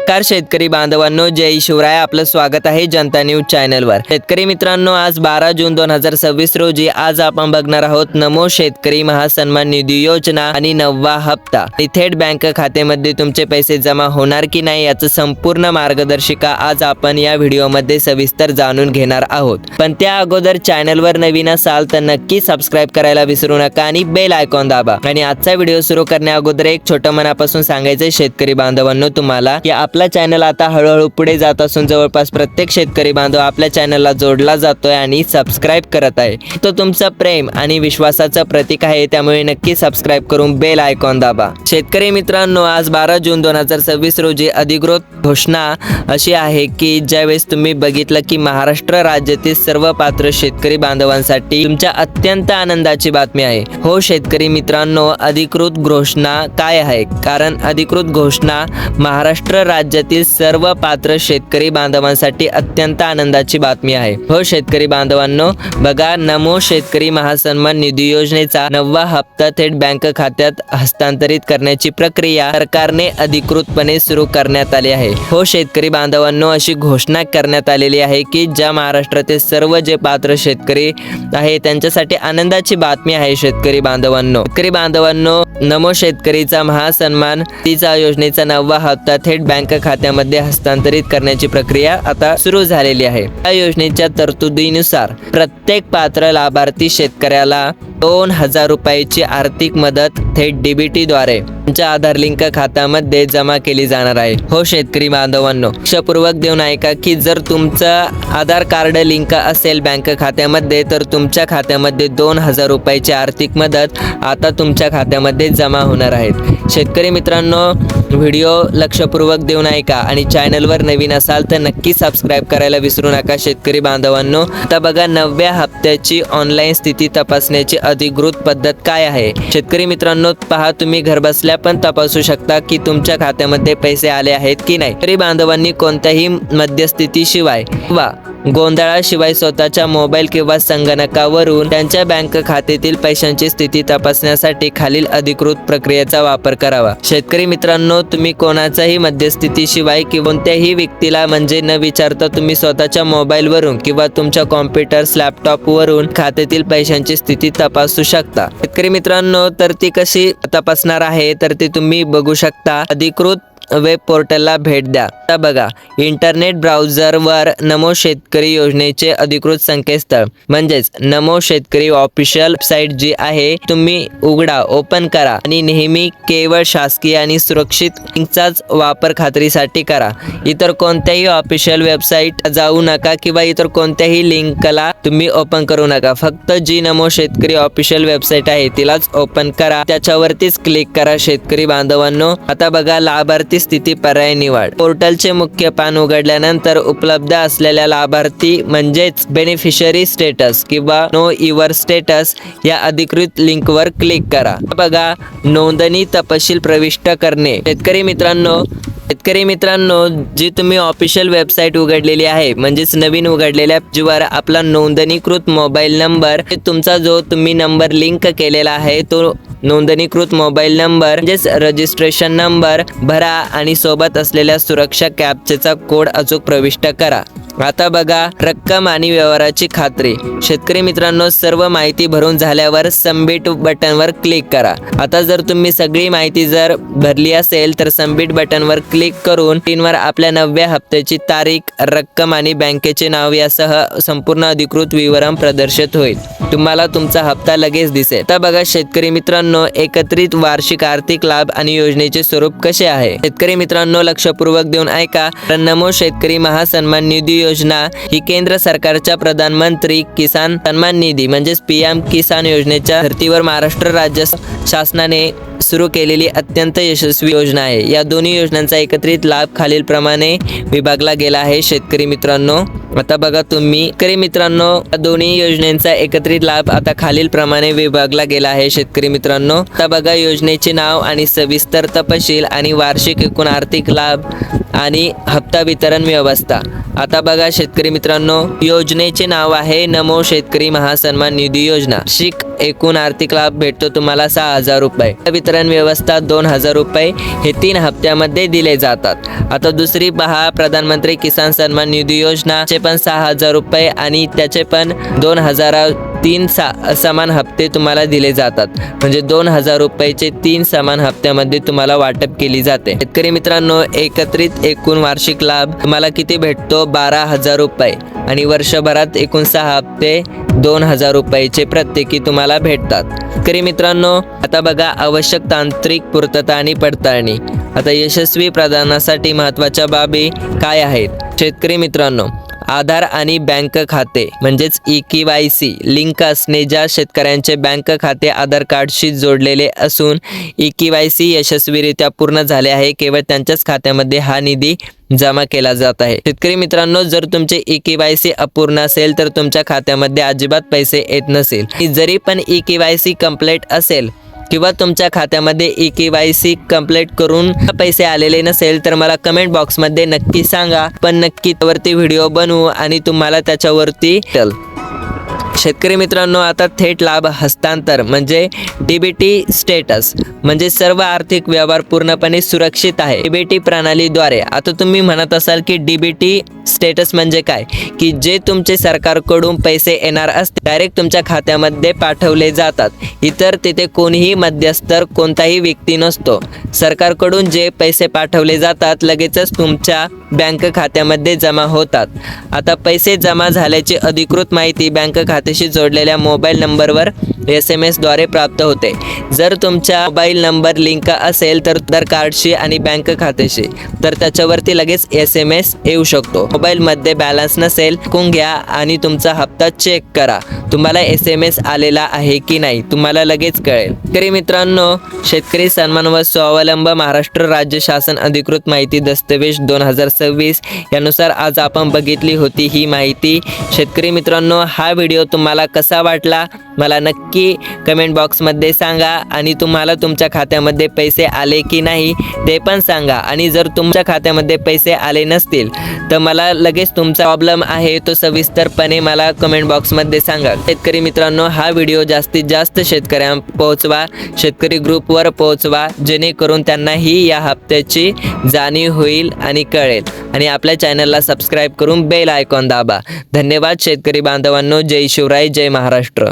नमस्कार शेतकरी बांधवांनो, जय शिवराय. आपलं स्वागत आहे जनता न्यूज चॅनलवर. शेतकरी मित्रांनो, आज 12 जून 2026 रोजी आज आपण बघणार आहोत नमो शेतकरी महासन्मान निधी योजना आणि 9वा हप्ता. थेट बँक खात्यामध्ये तुमचे पैसे जमा होणार की नाही याचं संपूर्ण मार्गदर्शिका आज आपण या व्हिडिओमध्ये सविस्तर जाणून घेणार आहोत. पण त्या अगोदर चॅनलवर नवीन असाल तर नक्की सबस्क्राईब करायला विसरू नका आणि बेल आयकॉन दाबा. आणि आजचा व्हिडिओ सुरू करण्या अगोदर एक छोटं मनापासून सांगायचं शेतकरी बांधवांनो तुम्हाला की आपला चॅनल आता हळूहळू पुढे जात असून जवळपास प्रत्येक शेतकरी बांधव आपल्या चॅनलला जोडला जातोय आणि सबस्क्राईब करत आहे. तो तुमचं प्रेम आणि विश्वासाचं प्रतीक आहे, त्यामुळे नक्की सबस्क्राईब करून बेल आयकॉन दाबा. शेतकरी मित्रांनो, आज 12 जून 2026 रोजी अधिकृत घोषणा अशी आहे की ज्यावेळेस तुम्ही बघितलं की महाराष्ट्र राज्यातील सर्व पात्र शेतकरी बांधवांसाठी तुमच्या अत्यंत आनंदाची बातमी आहे. हो शेतकरी मित्रांनो, अधिकृत घोषणा काय आहे? कारण अधिकृत घोषणा महाराष्ट्र राज्यातील सर्व पात्र शेतकरी बांधवांसाठी अत्यंत आनंदाची बातमी आहे. हो शेतकरी बांधवांनो, बघा, नमो शेतकरी महासन्मान निधी योजनेचा 9वा हप्ता थेट बँक खात्यात हस्तांतरित करण्याची प्रक्रिया सरकारने अधिकृतपणे सुरू करण्यात आली आहे. हो शेतकरी बांधवांनो, अशी घोषणा करण्यात आलेली आहे की ज्या महाराष्ट्रातील सर्व जे पात्र शेतकरी आहे त्यांच्यासाठी आनंदाची बातमी आहे. शेतकरी बांधवांनो, नमो शेतकरीचा महासन्मान तिचा योजनेचा 9वा हप्ता थेट बँक खात्यामध्ये हस्तांतरित करण्याची प्रक्रिया आता सुरू झालेली आहे. या योजनेच्या तरतुदीनुसार प्रत्येक पात्र लाभार्थी शेतकऱ्याला 2000 रुपयाची आर्थिक मदत थेट DBT द्वारे त्यांच्या आधार लिंक खात्यामध्ये जमा केली जाणार आहे. हो शेतकरी बांधवांनो, लक्षपूर्वक देऊन ऐका की जर तुमचं आधार कार्ड लिंक असेल बँक खात्यामध्ये तर तुमच्या खात्यामध्ये 2000 रुपयाची आर्थिक मदत आता तुमच्या खात्यामध्ये जमा होणार आहेत. शेतकरी मित्रांनो, व्हिडिओ लक्षपूर्वक देऊन ऐका आणि चॅनलवर नवीन असाल तर नक्की सबस्क्राईब करायला विसरू नका. शेतकरी बांधवांनो, आता बघा 9व्या हप्त्याची ऑनलाईन स्थिती तपासण्याची अधिकृत पद्धत काय आहे. शेतकरी मित्रांनो, पहा, तुम्ही घरबसल्या पण तपासू शकता की तुमच्या खात्यामध्ये पैसे आले आहेत की नाही. शेतकरी बांधवांनी कोणत्याही मध्यस्थितीशिवाय किंवा गोंधळाशिवाय स्वतःच्या मोबाईल किंवा संगणकावरून त्यांच्या बँक खात्यातील पैशांची स्थिती तपासण्यासाठी खालील अधिकृत प्रक्रियेचा वापर करावा. शेतकरी मित्रांनो, तुम्ही कोणाचाही मध्यस्थितीशिवाय किंवा कोणत्याही व्यक्तीला म्हणजे न विचारता तुम्ही स्वतःच्या मोबाईलवरून किंवा तुमच्या कॉम्प्युटर्स लॅपटॉपवरून खात्यातील पैशांची स्थिती तपासू शकता. शेतकरी मित्रांनो, तर ती कशी तपासणार आहे तर ती तुम्ही बघू शकता. अधिकृत वेब पोर्टलला भेट द्या. आता बघा, इंटरनेट ब्राउझरवर नमो शेतकरी योजनेचे अधिकृत संकेतस्थळ म्हणजेच नमो शेतकरी ऑफिशियल वेबसाईट जी आहे तुम्ही उघडा, ओपन करा आणि नेहमी केवळ शासकीय आणि सुरक्षित लिंकचाच वापर खात्रीसाठी करा. इतर कोणत्याही ऑफिशियल वेबसाईट जाऊ नका किंवा इतर कोणत्याही लिंकला तुम्ही ओपन करू नका. फक्त जी नमो शेतकरी ऑफिशियल वेबसाईट आहे तिलाच ओपन करा, त्याच्यावरतीच क्लिक करा. शेतकरी बांधवांनो, आता बघा, लाभार्थी स्थिती पर्याय निवड. पोर्टलचे मुख्य पान उघडल्यानंतर उपलब्ध असलेल्या लाभार्थी म्हणजेच बेनिफिशरी स्टेटस किंवा नो युअर स्टेटस या अधिकृत लिंकवर क्लिक करा. बघा, नोंदणी तपशील प्रविष्ट करणे. शेतकरी मित्रांनो, जी तुम्ही ऑफिशियल वेबसाईट उघडलेली आहे म्हणजेच नवीन उघडलेल्या जीवर आपला नोंदणीकृत मोबाईल नंबर, तुमचा जो तुम्ही नंबर लिंक केलेला आहे तो नोंदणीकृत मोबाईल नंबर म्हणजेच रजिस्ट्रेशन नंबर भरा आणि सोबत असलेल्या सुरक्षा कॅप्चाचा कोड अचूक प्रविष्ट करा. आता बघा, रक्कम आणि व्यवहाराची खात्री. शेतकरी मित्रांनो, सर्व माहिती भरून झाल्यावर सबमिट बटनवर क्लिक करा. आता जर तुम्ही सगळी माहिती जर भरली असेल तर सबमिट बटनवर क्लिक करून स्क्रीनवर आपल्या 9व्या हप्त्याची तारीख, रक्कम आणि बँकेचे नाव यासह संपूर्ण अधिकृत विवरण प्रदर्शित होईल. तुम्हाला तुमचा हप्ता लगेच दिसेल. आता बघा शेतकरी मित्रांनो, एकत्रित वार्षिक आर्थिक लाभ आणि योजनेचे स्वरूप कसे आहे. शेतकरी मित्रांनो, लक्षपूर्वक देऊन ऐका. नमो शेतकरी महासन्मान निधी योजना ही केंद्र सरकारच्या प्रधानमंत्री किसान सन्मान निधी म्हणजेच PM किसान योजनेच्या धर्तीवर महाराष्ट्र राज्य शासनाने सुरू केलेली अत्यंत यशस्वी योजना आहे. या दोन्ही योजनांचा एकत्रित लाभ खालील प्रमाणे विभागला गेला आहे. शेतकरी मित्रांनो, आता बघा तुम्ही शेतकरी मित्रांनो, या दोन्ही योजनेचा एकत्रित लाभ आता खालील प्रमाणे विभागला गेला आहे. शेतकरी मित्रांनो, आता बघा, योजनेचे नाव आणि सविस्तर तपशील आणि वार्षिक एकूण आर्थिक लाभ आणि हप्ता वितरण व्यवस्था. आता बघा शेतकरी मित्रांनो, योजनेचे नाव आहे नमो शेतकरी महासन्मान निधी योजना. एकूण आर्थिक लाभ भेटतो तुम्हाला 6,000 रुपये. वितरण व्यवस्था 2,000 रुपये हे 3 हप्त्यामध्ये दिले जातात. आता दुसरी पहा, प्रधानमंत्री किसान सन्मान निधी योजना चे पण 6,000 रुपये आणि त्याचे पण 2,000 3 समान हप्ते तुम्हाला दिले जातात. म्हणजे 2,000 रुपयाचे 3 समान हप्त्यामध्ये तुम्हाला वाटप केली जाते. शेतकरी मित्रांनो, एकत्रित एकूण वार्षिक लाभ तुम्हाला किती भेटतो? 12,000 रुपये आणि वर्षभरात एकूण 6 हप्ते 2,000 रुपयाचे प्रत्येकी तुम्हाला भेटतात. शेतकरी मित्रांनो, आता बघा आवश्यक तांत्रिक पूर्तता आणि पडताळणी. आता यशस्वी प्रदानासाठी महत्त्वाच्या बाबी काय आहेत? शेतकरी मित्रांनो, आधार आणि बँक खाते म्हणजेच EKYC लिंक असणे. ज्या शेतकऱ्यांचे बँक खाते आधार कार्डशी जोडलेले असून EKYC यशस्वीरित्या पूर्ण झाले आहे, केवळ त्यांच्याच खात्यामध्ये हा निधी जमा केला जात आहे. शेतकरी मित्रांनो, जर तुमचे EKYC अपूर्ण असेल तर तुमच्या खात्यामध्ये अजिबात पैसे येत नसेल. जरी पण EKYC कंप्लीट असेल किंवा तुमच्या खात्यामध्ये EKYC कंप्लीट करून पैसे आलेले नसेल तर मला कमेंट बॉक्समध्ये नक्की सांगा. पण नक्की त्यावरती व्हिडिओ बनवू आणि तुम्हाला त्याच्यावरती शेतकरी मित्रांनो, आता थेट लाभ हस्तांतर म्हणजे DBT स्टेटस म्हणजे सर्व आर्थिक व्यवहार पूर्णपणे सुरक्षित आहे DBT प्रणालीद्वारे. आता तुम्ही म्हणत असाल की DBT स्टेटस म्हणजे काय? की जे तुमचे सरकारकडून पैसे येणार असते डायरेक्ट तुमच्या खात्यामध्ये पाठवले जातात. इतर तिथे कोणीही मध्यस्तर कोणताही व्यक्ती नसतो. सरकारकडून जे पैसे पाठवले जातात लगेचच तुमच्या बँक खात्यामध्ये जमा होतात. आता पैसे जमा झाल्याची अधिकृत माहिती बँक खात्याशी जोडलेल्या मोबाईल नंबरवर SMS द्वारे प्राप्त होते. जर तुमचा मोबाईल नंबर लिंक असेल तर आधार कार्डशी आणि बँक खात्याशी तर त्याच्यावरती लगेच SMS येऊ शकतो. मोबाईलमध्ये बॅलन्स नसेल ऐकून घ्या आणि तुमचा हप्ता चेक करा. तुम्हाला SMS आलेला आहे की नाही तुम्हाला लगेच कळेल. शेतकरी मित्रांनो, शेतकरी सन्मान व स्वावलंब महाराष्ट्र राज्य शासन अधिकृत माहिती दस्तऐवज 2026 यानुसार आज आपण बघितली होती ही माहिती. शेतकरी मित्रांनो, हा व्हिडिओ तुम्हाला कसा वाटला मला नक्की कमेंट बॉक्समध्ये सांगा आणि तुम्हाला तुमच्या खात्यामध्ये पैसे आले की नाही ते पण सांगा. आणि जर तुमच्या खात्यामध्ये पैसे आले नसतील तर मला लगेच तुमचा प्रॉब्लेम आहे तो सविस्तरपणे मला कमेंट बॉक्समध्ये सांगा. शेतकरी मित्रांनो, हा व्हिडिओ जास्तीत जास्त शेतकऱ्यांना पोहोचवा, शेतकरी ग्रुपवर पोहोचवा जेणेकरून त्यांनाही या हप्त्याची जाणीव होईल आणि कळेल. आणि आपल्या चॅनलला सबस्क्राईब करून बेल आयकॉन दाबा. धन्यवाद शेतकरी बांधवांनो. जय शिवराय, जय महाराष्ट्र.